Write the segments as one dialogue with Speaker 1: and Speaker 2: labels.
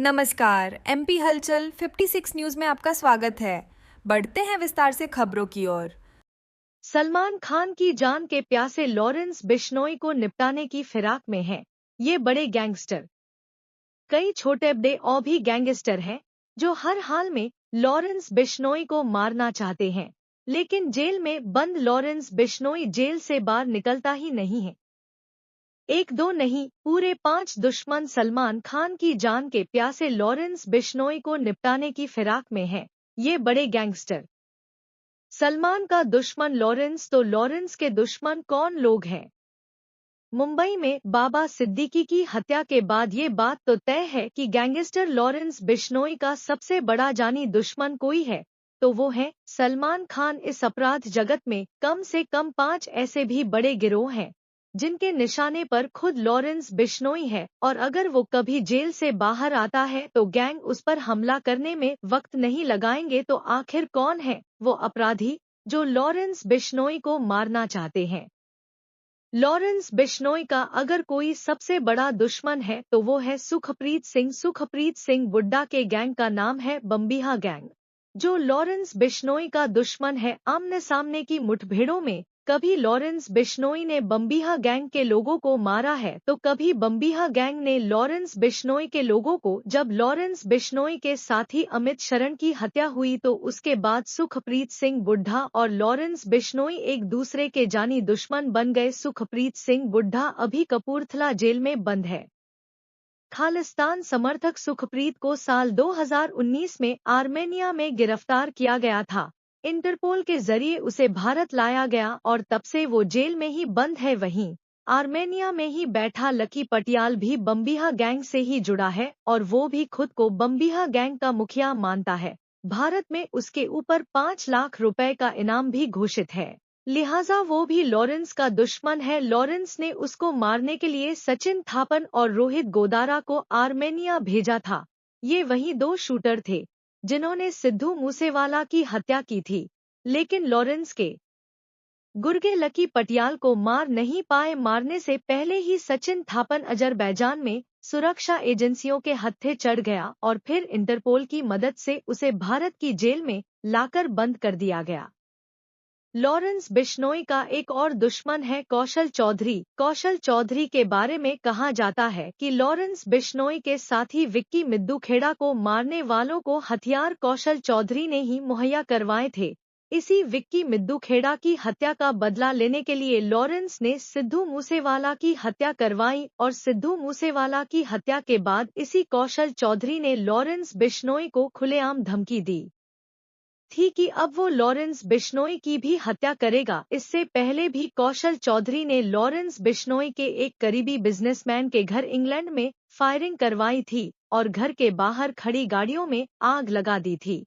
Speaker 1: नमस्कार, एमपी हलचल 56 न्यूज में आपका स्वागत है। बढ़ते हैं विस्तार से खबरों की ओर।
Speaker 2: सलमान खान की जान के प्यासे लॉरेंस बिश्नोई को निपटाने की फिराक में हैं ये बड़े गैंगस्टर। कई छोटे बड़े और भी गैंगस्टर हैं जो हर हाल में लॉरेंस बिश्नोई को मारना चाहते हैं, लेकिन जेल में बंद लॉरेंस बिश्नोई जेल से बाहर निकलता ही नहीं है। एक दो नहीं, पूरे 5 दुश्मन सलमान खान की जान के प्यासे लॉरेंस बिश्नोई को निपटाने की फिराक में हैं ये बड़े गैंगस्टर। सलमान का दुश्मन लॉरेंस, तो लॉरेंस के दुश्मन कौन लोग हैं? मुंबई में बाबा सिद्दीकी की हत्या के बाद ये बात तो तय है कि गैंगस्टर लॉरेंस बिश्नोई का सबसे बड़ा जानी दुश्मन कोई है तो वो है सलमान खान। इस अपराध जगत में कम से कम 5 ऐसे भी बड़े गिरोह हैं जिनके निशाने पर खुद लॉरेंस बिश्नोई है, और अगर वो कभी जेल से बाहर आता है तो गैंग उस पर हमला करने में वक्त नहीं लगाएंगे। तो आखिर कौन है वो अपराधी जो लॉरेंस बिश्नोई को मारना चाहते हैं? लॉरेंस बिश्नोई का अगर कोई सबसे बड़ा दुश्मन है तो वो है सुखप्रीत सिंह। सुखप्रीत सिंह बुड्ढा के गैंग का नाम है बम्बिहा गैंग, जो लॉरेंस बिश्नोई का दुश्मन है। आमने सामने की मुठभेड़ों में कभी लॉरेंस बिश्नोई ने बम्बिहा गैंग के लोगों को मारा है तो कभी बम्बिहा गैंग ने लॉरेंस बिश्नोई के लोगों को। जब लॉरेंस बिश्नोई के साथी अमित शरण की हत्या हुई तो उसके बाद सुखप्रीत सिंह बुड्ढा और लॉरेंस बिश्नोई एक दूसरे के जानी दुश्मन बन गए। सुखप्रीत सिंह बुड्ढा अभी कपूरथला जेल में बंद है। खालिस्तान समर्थक सुखप्रीत को साल 2019 में आर्मेनिया में गिरफ्तार किया गया था। इंटरपोल के जरिए उसे भारत लाया गया और तब से वो जेल में ही बंद है। वहीं आर्मेनिया में ही बैठा लकी पटियाल भी बम्बिहा गैंग से ही जुड़ा है और वो भी खुद को बम्बिहा गैंग का मुखिया मानता है। भारत में उसके ऊपर 5 लाख रुपए का इनाम भी घोषित है, लिहाजा वो भी लॉरेंस का दुश्मन है। लॉरेंस ने उसको मारने के लिए सचिन थापन और रोहित गोदारा को आर्मेनिया भेजा था। ये वही 2 शूटर थे जिन्होंने सिद्धू मूसेवाला की हत्या की थी, लेकिन लॉरेंस के गुर्गे लकी पटियाल को मार नहीं पाए। मारने से पहले ही सचिन थापन अजरबैजान में सुरक्षा एजेंसियों के हत्थे चढ़ गया और फिर इंटरपोल की मदद से उसे भारत की जेल में लाकर बंद कर दिया गया। लॉरेंस बिश्नोई का एक और दुश्मन है कौशल चौधरी। कौशल चौधरी के बारे में कहा जाता है कि लॉरेंस बिश्नोई के साथी विक्की मिद्दूखेड़ा को मारने वालों को हथियार कौशल चौधरी ने ही मुहैया करवाए थे। इसी विक्की मिद्दूखेड़ा की हत्या का बदला लेने के लिए लॉरेंस ने सिद्धू मूसेवाला की हत्या करवाई और सिद्धू मूसेवाला की हत्या के बाद इसी कौशल चौधरी ने लॉरेंस बिश्नोई को खुलेआम धमकी दी थी कि अब वो लॉरेंस बिश्नोई की भी हत्या करेगा। इससे पहले भी कौशल चौधरी ने लॉरेंस बिश्नोई के एक करीबी बिजनेसमैन के घर इंग्लैंड में फायरिंग करवाई थी और घर के बाहर खड़ी गाड़ियों में आग लगा दी थी।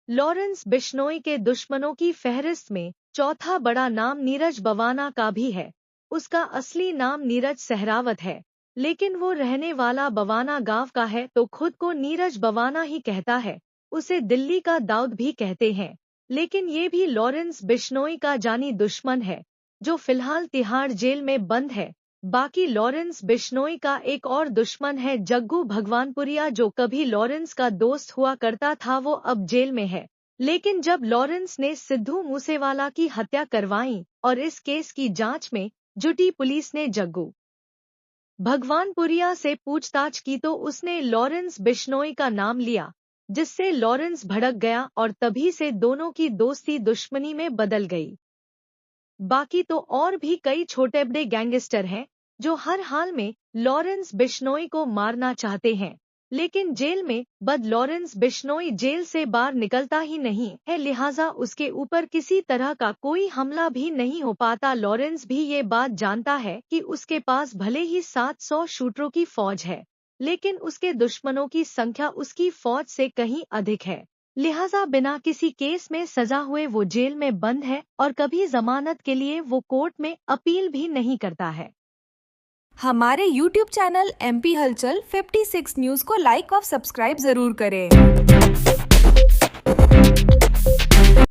Speaker 2: लॉरेंस बिश्नोई के दुश्मनों की फहरिस्त में चौथा बड़ा नाम नीरज बवाना का भी है। उसका असली नाम नीरज सहरावत है, लेकिन वो रहने वाला बवाना गांव का है तो खुद को नीरज बवाना ही कहता है। उसे दिल्ली का दाऊद भी कहते हैं, लेकिन ये भी लॉरेंस बिश्नोई का जानी दुश्मन है जो फिलहाल तिहाड़ जेल में बंद है। बाकी लॉरेंस बिश्नोई का एक और दुश्मन है जग्गू भगवानपुरिया, जो कभी लॉरेंस का दोस्त हुआ करता था। वो अब जेल में है, लेकिन जब लॉरेंस ने सिद्धू मूसेवाला की हत्या करवाई और इस केस की जांच में जुटी पुलिस ने जग्गू भगवानपुरिया से पूछताछ की तो उसने लॉरेंस बिश्नोई का नाम लिया, जिससे लॉरेंस भड़क गया और तभी से दोनों की दोस्ती दुश्मनी में बदल गई। बाकी तो और भी कई छोटे बड़े गैंगस्टर हैं जो हर हाल में लॉरेंस बिश्नोई को मारना चाहते हैं, लेकिन जेल में बंद लॉरेंस बिश्नोई जेल से बाहर निकलता ही नहीं है, लिहाजा उसके ऊपर किसी तरह का कोई हमला भी नहीं हो पाता। लॉरेंस भी ये बात जानता है कि उसके पास भले ही 700 शूटरों की फौज है, लेकिन उसके दुश्मनों की संख्या उसकी फौज से कहीं अधिक है, लिहाजा बिना किसी केस में सजा हुए वो जेल में बंद है और कभी जमानत के लिए वो कोर्ट में अपील भी नहीं करता है।
Speaker 1: हमारे YouTube चैनल एमपी हलचल 56 न्यूज को लाइक और सब्सक्राइब जरूर करें।